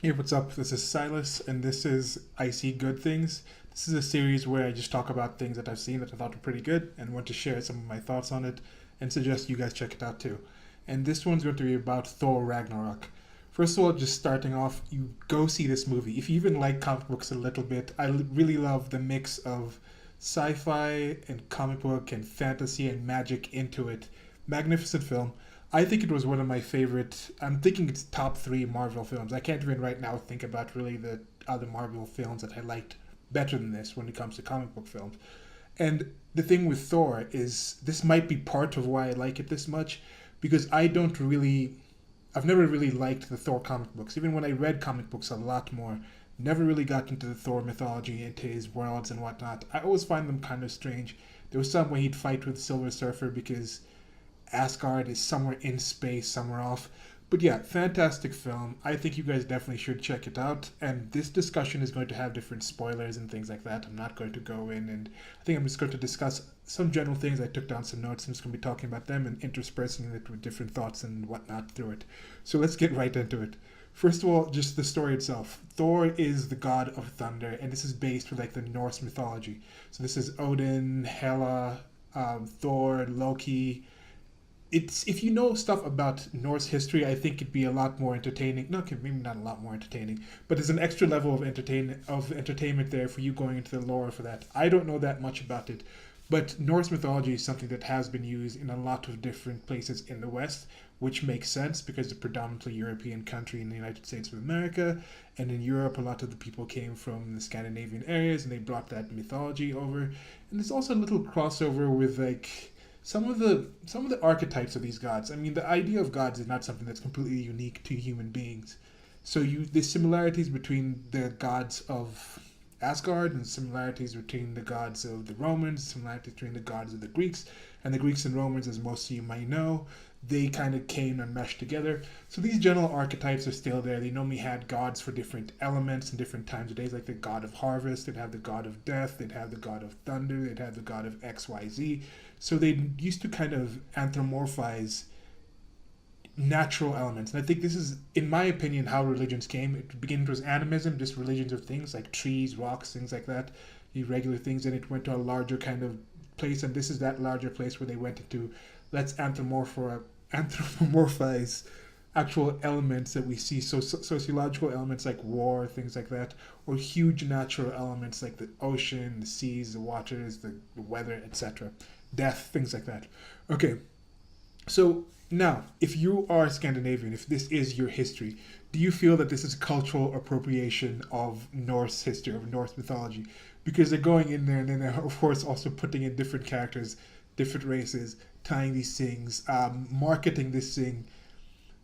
Hey, what's up? This is Silas, and this is I See Good Things. This is a series where I just talk about things that I've seen that I thought were pretty good and want to share some of my thoughts on it and suggest you guys check it out too. And this one's going to be about Thor Ragnarok. First of all, just starting off, you go see this movie. If you even like comic books a little bit, really love the mix of sci fi and comic book and fantasy and magic into it. Magnificent film. I think it was one of my favorite. I'm thinking it's top three Marvel films. I can't even right now think about really the other Marvel films that I liked better than this when it comes to comic book films. And the thing with Thor is this might be part of why I like it this much because I've never really liked the Thor comic books. Even when I read comic books a lot more, never really got into the Thor mythology, into his worlds and whatnot. I always find them kind of strange. There was some where he'd fight with Silver Surfer because Asgard is somewhere in space, somewhere off. But yeah, fantastic film. I think you guys definitely should check it out. And this discussion is going to have different spoilers and things like that. I'm not going to go in and I think I'm just going to discuss some general things. I took down some notes. I'm just going to be talking about them and interspersing it with different thoughts and whatnot through it. So let's get right into it. First of all, just the story itself. Thor is the god of thunder, and this is based with like the Norse mythology. So this is Odin, Hela, Thor, Loki, it's if you know stuff about Norse history, I think it'd be a lot more entertaining. No, okay, maybe not a lot more entertaining, but there's an extra level of entertainment there for you going into the lore for that. I don't know that much about it, but Norse mythology is something that has been used in a lot of different places in the West, which makes sense because it's a predominantly European country in the United States of America, and in Europe, a lot of the people came from the Scandinavian areas, and they brought that mythology over. And there's also a little crossover with like some of the archetypes of these gods. I mean, the idea of gods is not something that's completely unique to human beings. So the similarities between the gods of Asgard and similarities between the gods of the Romans, similarities between the gods of the Greeks, and the Greeks and Romans, as most of you might know, they kind of came and meshed together. So these general archetypes are still there. They normally had gods for different elements and different times of days, like the god of harvest, they'd have the god of death, they'd have the god of thunder, they'd have the god of XYZ. So they used to kind of anthropomorphize natural elements. And I think this is, in my opinion, how religions came. It began with animism, just religions of things like trees, rocks, things like that, irregular things, and it went to a larger kind of place. And this is that larger place where they went into let's anthropomorphize actual elements that we see, so sociological elements like war, things like that, or huge natural elements like the ocean, the seas, the waters, the weather, etc., death, things like that. Okay, so now, if you are Scandinavian, if this is your history, do you feel that this is cultural appropriation of Norse history, of Norse mythology? Because they're going in there and then they're, of course, also putting in different characters, different races, tying these things, marketing this thing,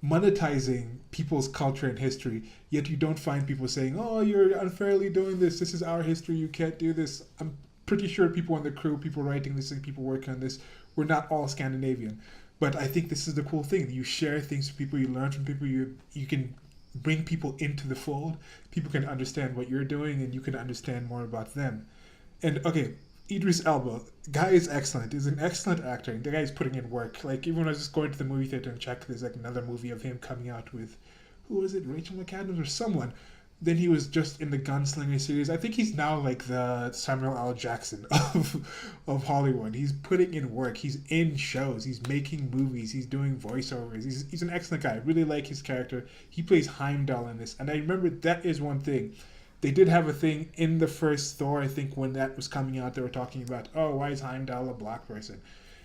monetizing people's culture and history, yet you don't find people saying, oh, you're unfairly doing this. This is our history. You can't do this. I'm pretty sure people on the crew, people writing this and people working on this, were not all Scandinavian. But I think this is the cool thing. You share things with people, you learn from people, you can bring people into the fold. People can understand what you're doing and you can understand more about them. And okay, Idris Elba, guy is excellent. He's an excellent actor. The guy is putting in work. Like even when I was just going to the movie theater and checked, there's like another movie of him coming out with, who was it, Rachel McAdams or someone. Then he was just in the Gunslinger series. I think he's now like the Samuel L. Jackson of Hollywood. He's putting in work. He's in shows. He's making movies. He's doing voiceovers. He's an excellent guy. I really like his character. He plays Heimdall in this. And I remember that is one thing. They did have a thing in the first Thor, I think, when that was coming out. They were talking about, oh, why is Heimdall a black person?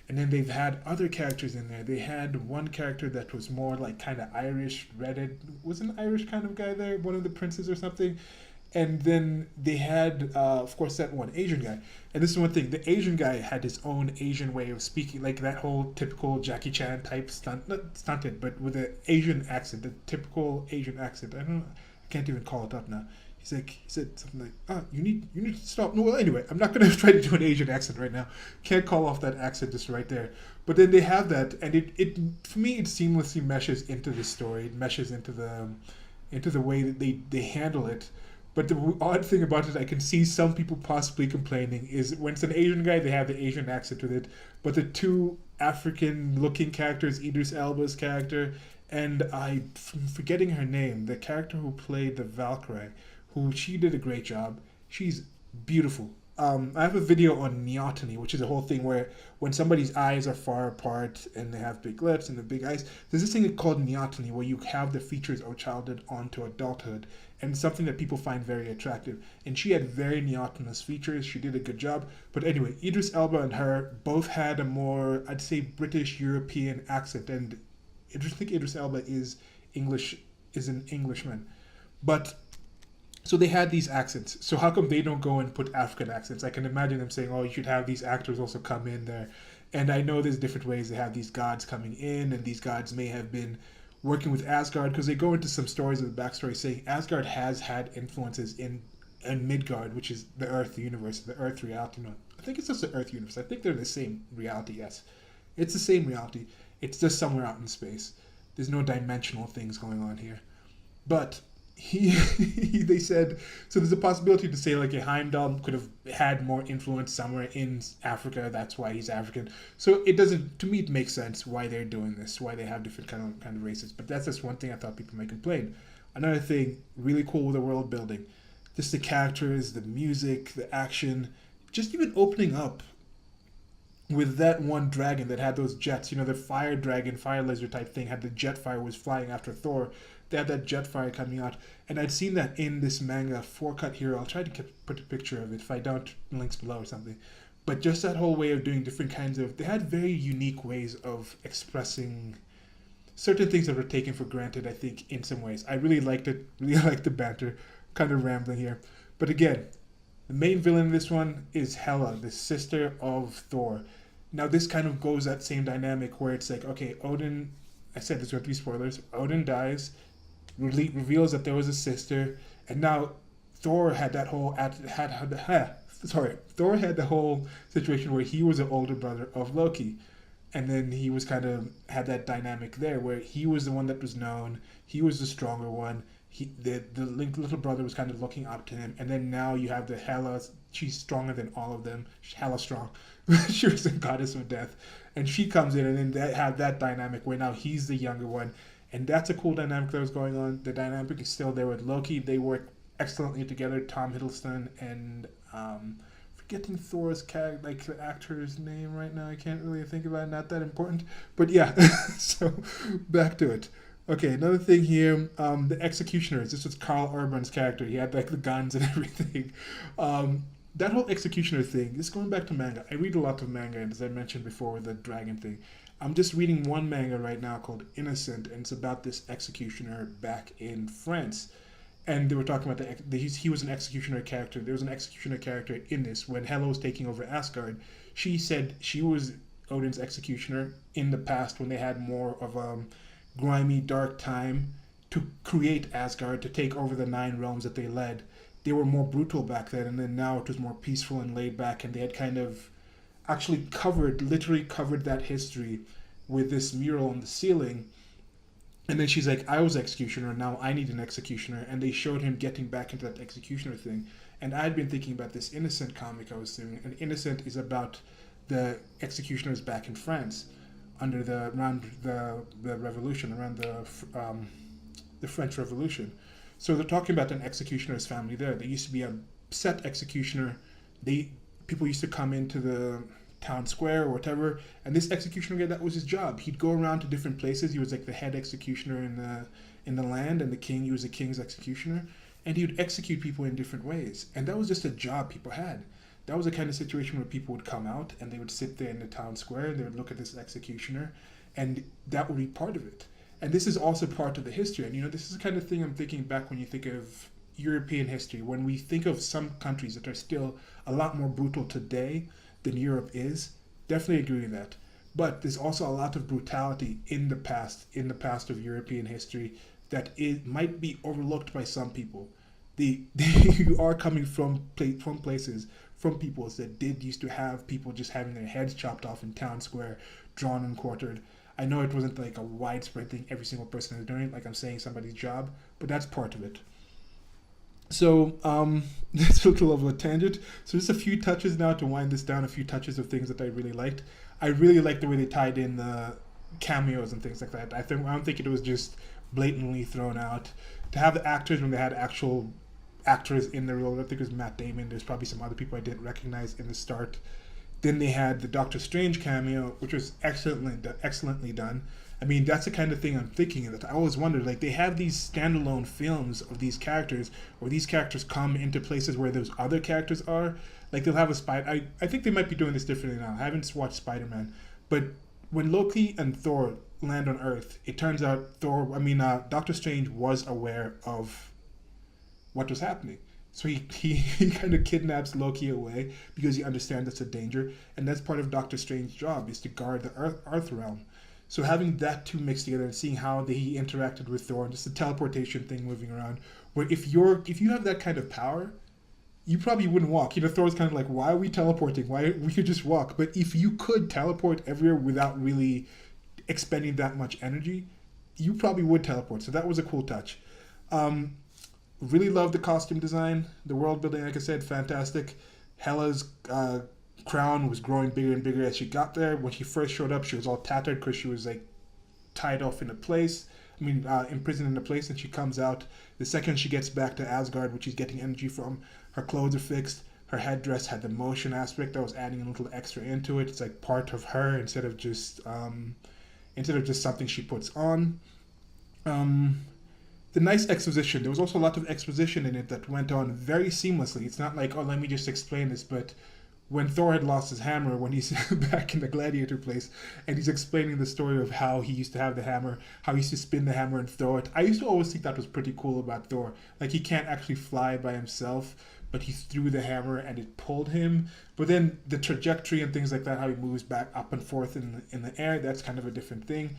And then they've had other characters in there. They had one character that was more like kind of Irish, redhead, was an Irish kind of guy there, one of the princes or something. And then they had, of course, that one Asian guy. And this is one thing: the Asian guy had his own Asian way of speaking, like that whole typical Jackie Chan type stunt, not stunted, but with an Asian accent, the typical Asian accent. I don't know, I can't even call it up now. He said something like, "Ah, you need to stop." No, well, anyway, I'm not gonna try to do an Asian accent right now. Can't call off that accent just right there. But then they have that, and it for me it seamlessly meshes into the story. It meshes into the way that they handle it. But the odd thing about it, I can see some people possibly complaining, is when it's an Asian guy, they have the Asian accent with it. But the two African-looking characters, Idris Elba's character and I'm forgetting her name. The character who played the Valkyrie, who she did a great job. She's beautiful. I have a video on neoteny, which is a whole thing where when somebody's eyes are far apart and they have big lips and the big eyes, there's this thing called neoteny where you have the features of childhood onto adulthood, and it's something that people find very attractive. And she had very neotenous features. She did a good job. But anyway, Idris Elba and her both had a more, I'd say, British European accent, and I think Idris Elba is English, is an Englishman, but so they had these accents. So how come they don't go and put African accents? I can imagine them saying, "Oh, you should have these actors also come in there." And I know there's different ways they have these gods coming in, and these gods may have been working with Asgard because they go into some stories of the backstory saying Asgard has had influences in Midgard, which is the Earth universe, the Earth reality. No, I think it's just the Earth universe. I think they're the same reality. Yes, it's the same reality. It's just somewhere out in space. There's no dimensional things going on here. But they said, so there's a possibility to say like a Heimdall could have had more influence somewhere in Africa. That's why he's African. So it doesn't, to me, it makes sense why they're doing this, why they have different kind of races. But that's just one thing I thought people might complain. Another thing, really cool with the world building, just the characters, the music, the action, just even opening up with that one dragon that had those jets, the fire dragon, fire lizard type thing, had the jet fire, was flying after Thor. They had that jet fire coming out. And I'd seen that in this manga, Four Cut Hero. I'll try to put a picture of it. If I don't, links below or something. But just that whole way of doing different kinds of... They had very unique ways of expressing certain things that were taken for granted, I think, in some ways. I really liked it. Really liked the banter. Kind of rambling here. But again, the main villain in this one is Hela, the sister of Thor. Now this kind of goes that same dynamic where it's like, okay, Odin, I said there's going to be spoilers, Odin dies, reveals that there was a sister, and now Thor had that whole, Thor had the whole situation where he was the older brother of Loki. And then he was kind of, had that dynamic there where he was the one that was known, he was the stronger one, the little brother was kind of looking up to him, and then now you have the Hela, she's stronger than all of them, Hela strong. She was the goddess of death, and she comes in, and then they have that dynamic where now he's the younger one, and that's a cool dynamic that was going on. The dynamic is still there with Loki. They work excellently together. Tom Hiddleston and forgetting Thor's like the actor's name right now. I can't really think about it. Not that important, but yeah. So back to it. Okay, another thing here, the executioners. This was Carl Urban's character. He had like the guns and everything. That whole executioner thing, this going back to manga. I read a lot of manga, as I mentioned before with the dragon thing. I'm just reading one manga right now called Innocent, and it's about this executioner back in France. And they were talking about he was an executioner character. There was an executioner character in this. When Hela was taking over Asgard, she said she was Odin's executioner in the past when they had more of a grimy, dark time to create Asgard, to take over the 9 realms that they led. They were more brutal back then, and then now it was more peaceful and laid back, and they had kind of actually literally covered that history with this mural on the ceiling. And then she's like, I was executioner, now I need an executioner. And they showed him getting back into that executioner thing. And I'd been thinking about this Innocent comic I was doing, and Innocent is about the executioners back in France around the revolution, around the French Revolution. So they're talking about an executioner's family there. There used to be a set executioner. People used to come into the town square or whatever, and this executioner guy, that was his job. He'd go around to different places. He was like the head executioner in the land, and he was the king's executioner, and he would execute people in different ways. And that was just a job people had. That was the kind of situation where people would come out and they would sit there in the town square and they would look at this executioner, and that would be part of it. And this is also part of the history. And this is the kind of thing I'm thinking back when you think of European history, when we think of some countries that are still a lot more brutal today than Europe is. Definitely agree with that. But there's also a lot of brutality in the past of European history that it might be overlooked by some people. You are coming from places, from peoples that did used to have people just having their heads chopped off in town square, drawn and quartered. I know it wasn't like a widespread thing, every single person is doing it, like I'm saying somebody's job, but that's part of it. So that's a little of a tangent. So just a few touches now to wind this down, a few touches of things that I really liked. I really liked the way they tied in cameos and things like that. I don't think it was just blatantly thrown out. To have the actors when they had actual actors in the role, I think it was Matt Damon. There's probably some other people I didn't recognize in the start. Then they had the Doctor Strange cameo, which was excellently done. I mean, that's the kind of thing I'm thinking that I always wondered. Like, they have these standalone films of these characters, where these characters come into places where those other characters are. Like, they'll have a spider. I think they might be doing this differently now. I haven't watched Spider-Man, but when Loki and Thor land on Earth, it turns out Doctor Strange was aware of what was happening. So he kind of kidnaps Loki away because he understands it's a danger, and that's part of Doctor Strange's job, is to guard the Earth realm. So having that two mixed together and seeing how he interacted with Thor, and just the teleportation thing moving around, where if you have that kind of power, you probably wouldn't walk. Thor's kind of like, why are we teleporting? Why we could just walk? But if you could teleport everywhere without really expending that much energy, you probably would teleport. So that was a cool touch. Really loved the costume design, the world building. Like I said, fantastic. Hela's crown was growing bigger and bigger as she got there. When she first showed up, she was all tattered because she was like tied off in a place. Imprisoned in a place, and she comes out. The second she gets back to Asgard, which she's getting energy from, her clothes are fixed. Her headdress had the motion aspect that was adding a little extra into it. It's like part of her instead of just something she puts on. The nice exposition. There was also a lot of exposition in it that went on very seamlessly. It's not like, oh, let me just explain this, but when Thor had lost his hammer, when he's back in the gladiator place, and he's explaining the story of how he used to have the hammer, how he used to spin the hammer and throw it. I used to always think that was pretty cool about Thor. Like, he can't actually fly by himself, but he threw the hammer and it pulled him. But then the trajectory and things like that, how he moves back up and forth in the air, that's kind of a different thing.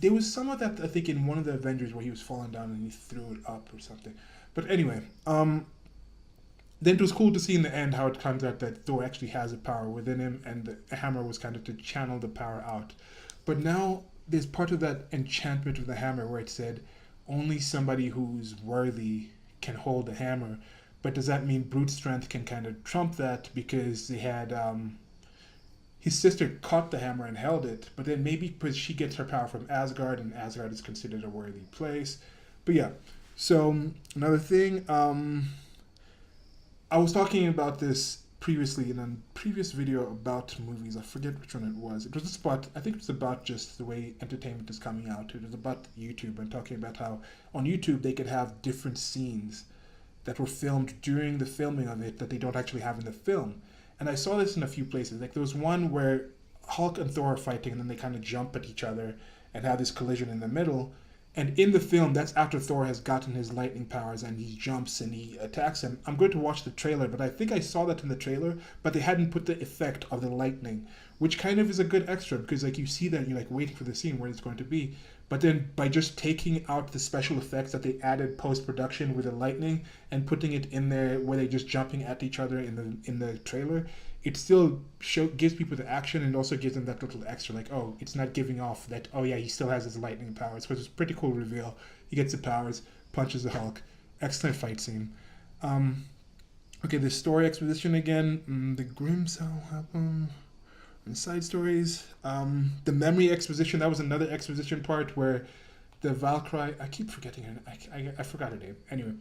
There was some of that, I think, in one of the Avengers where he was falling down and he threw it up or something. But anyway, then it was cool to see in the end how it comes out that Thor actually has a power within him, and the hammer was kind of to channel the power out. But now there's part of that enchantment of the hammer where it said only somebody who's worthy can hold the hammer. But does that mean brute strength can kind of trump that, because they had his sister caught the hammer and held it, but then maybe because she gets her power from Asgard, and Asgard is considered a worthy place. But yeah, so another thing, I was talking about this previously in a previous video about movies. I forget which one it was. It was just about, I think it was about just the way entertainment is coming out. It was about YouTube, and talking about how on YouTube they could have different scenes that were filmed during the filming of it that they don't actually have in the film. And I saw this in a few places. Like, there was one where Hulk and Thor are fighting, and then they kind of jump at each other and have this collision in the middle. And in the film, that's after Thor has gotten his lightning powers and he jumps and he attacks him. I'm going to watch the trailer, but I think I saw that in the trailer, but they hadn't put the effect of the lightning, which kind of is a good extra, because like you see that and you're like waiting for the scene where it's going to be. But then by just taking out the special effects that they added post-production with the lightning and putting it in there where they're just jumping at each other in the trailer, it still gives people the action, and also gives them that little extra, like, oh, it's not giving off that, oh yeah, he still has his lightning powers, because it's a pretty cool reveal. He gets the powers, punches the Hulk. Excellent fight scene. Okay, the story exposition again. The Grimms, how happened? And side stories. The memory exposition, that was another exposition part where the Valkyrie, I keep forgetting her, I forgot her name. Anyway,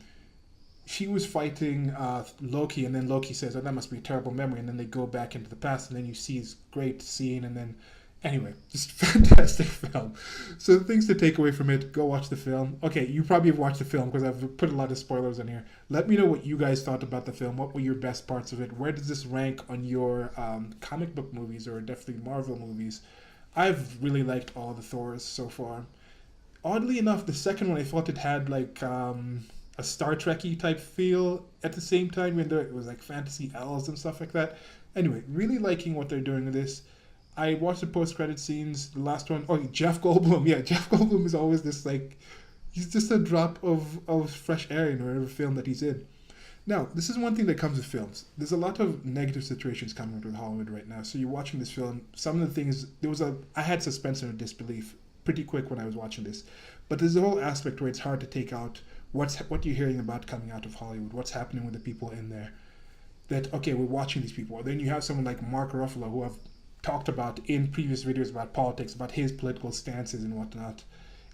she was fighting Loki, and then Loki says, oh, that must be a terrible memory, and then they go back into the past, and then you see this great scene, and then, anyway, just fantastic film. So the things to take away from it, go watch the film. Okay, you probably have watched the film, because I've put a lot of spoilers in here. Let me know what you guys thought about the film. What were your best parts of it? Where does this rank on your comic book movies, or definitely Marvel movies? I've really liked all the Thors so far. Oddly enough, the second one, I thought it had like a Star Trek-y type feel at the same time, even though it was like fantasy elves and stuff like that. Anyway, really liking what they're doing with this. I watched the post-credit scenes. The last one, oh, Jeff Goldblum. Yeah, Jeff Goldblum is always this, like, he's just a drop of fresh air in whatever film that he's in. Now, this is one thing that comes with films. There's a lot of negative situations coming with Hollywood right now. So you're watching this film. Some of the things, I had suspension of disbelief pretty quick when I was watching this. But there's a whole aspect where it's hard to take out what you're hearing about coming out of Hollywood, what's happening with the people in there. That, okay, we're watching these people. Then you have someone like Mark Ruffalo, who I've talked about in previous videos about politics, about his political stances and whatnot.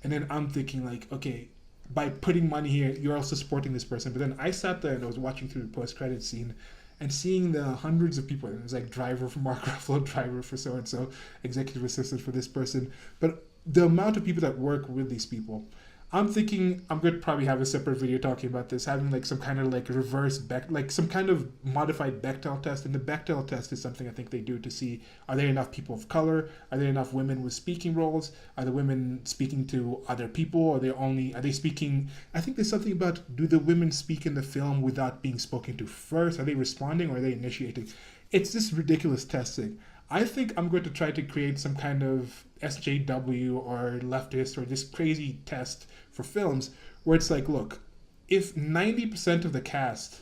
And then I'm thinking like, okay, by putting money here, you're also supporting this person. But then I sat there and I was watching through the post-credit scene and seeing the hundreds of people. And it was like driver for Mark Ruffalo, driver for so-and-so, executive assistant for this person. But the amount of people that work with these people, I'm thinking I'm going to probably have a separate video talking about this, having like some kind of like reverse like some kind of modified Bechdel test. And the Bechdel test is something I think they do to see, are there enough people of color? Are there enough women with speaking roles? Are the women speaking to other people? Are they speaking? I think there's something about, do the women speak in the film without being spoken to first? Are they responding or are they initiating? It's this ridiculous testing. I think I'm going to try to create some kind of SJW or leftist or this crazy test for films where it's like, look, if 90% of the cast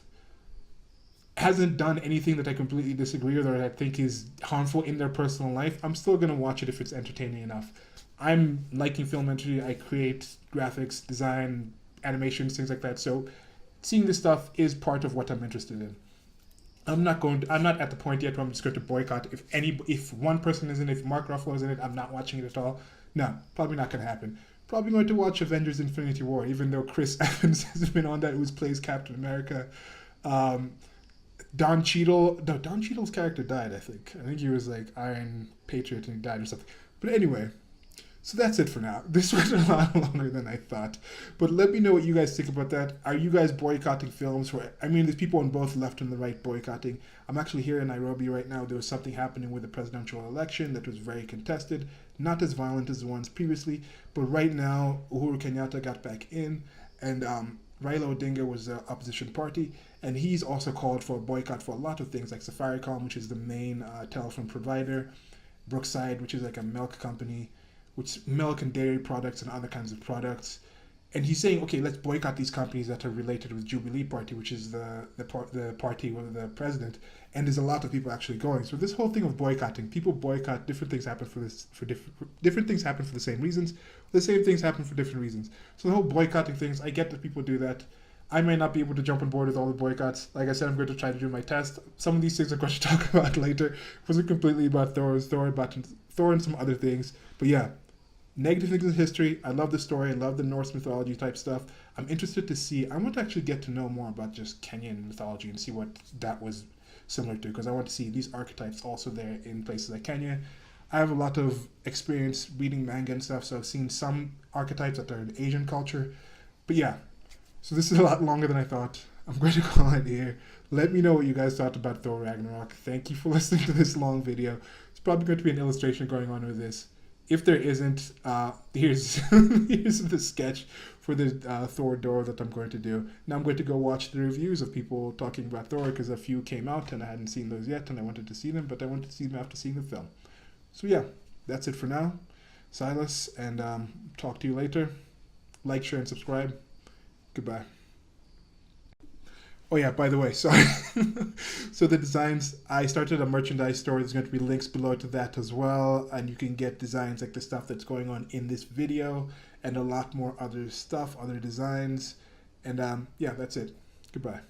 hasn't done anything that I completely disagree with or that I think is harmful in their personal life, I'm still going to watch it if it's entertaining enough. I'm liking film entry. I create graphics, design, animations, things like that. So seeing this stuff is part of what I'm interested in. I'm not at the point yet where I'm just going to boycott. If one person is in it, if Mark Ruffalo is in it, I'm not watching it at all. No, probably not going to happen. Probably going to watch Avengers Infinity War, even though Chris Evans has been on that, who plays Captain America. Don Cheadle's character died, I think. I think he was like Iron Patriot and he died or something. But anyway, so that's it for now. This went a lot longer than I thought. But let me know what you guys think about that. Are you guys boycotting films? I mean, there's people on both left and the right boycotting. I'm actually here in Nairobi right now. There was something happening with the presidential election that was very contested. Not as violent as the ones previously. But right now, Uhuru Kenyatta got back in. And Raila Odinga was the opposition party. And he's also called for a boycott for a lot of things, like Safaricom, which is the main telephone provider. Brookside, which is like a milk company, which milk and dairy products and other kinds of products. And he's saying, okay, let's boycott these companies that are related with Jubilee Party, which is the party with the president. And there's a lot of people actually going. So this whole thing of boycotting, people boycott, different things happen different things happen for the same reasons. The same things happen for different reasons. So the whole boycotting things, I get that people do that. I may not be able to jump on board with all the boycotts. Like I said, I'm going to try to do my test. Some of these things I'm going to talk about later. It wasn't completely about Thor and some other things. But yeah, negative things in history. I love the story. I love the Norse mythology type stuff. I'm interested to see. I want to actually get to know more about just Kenyan mythology and see what that was similar to, because I want to see these archetypes also there in places like Kenya. I have a lot of experience reading manga and stuff, so I've seen some archetypes that are in Asian culture. But yeah, so this is a lot longer than I thought. I'm going to call it here. Let me know what you guys thought about Thor Ragnarok. Thank you for listening to this long video. It's probably going to be an illustration going on with this. If there isn't, here's the sketch for the Thor door that I'm going to do. Now I'm going to go watch the reviews of people talking about Thor, because a few came out and I hadn't seen those yet and I wanted to see them, but I wanted to see them after seeing the film. So yeah, that's it for now. Silas, and talk to you later. Like, share, and subscribe. Goodbye. Oh yeah, by the way, sorry. So the designs, I started a merchandise store. There's going to be links below to that as well. And you can get designs like the stuff that's going on in this video and a lot more other stuff, other designs. And yeah, that's it. Goodbye.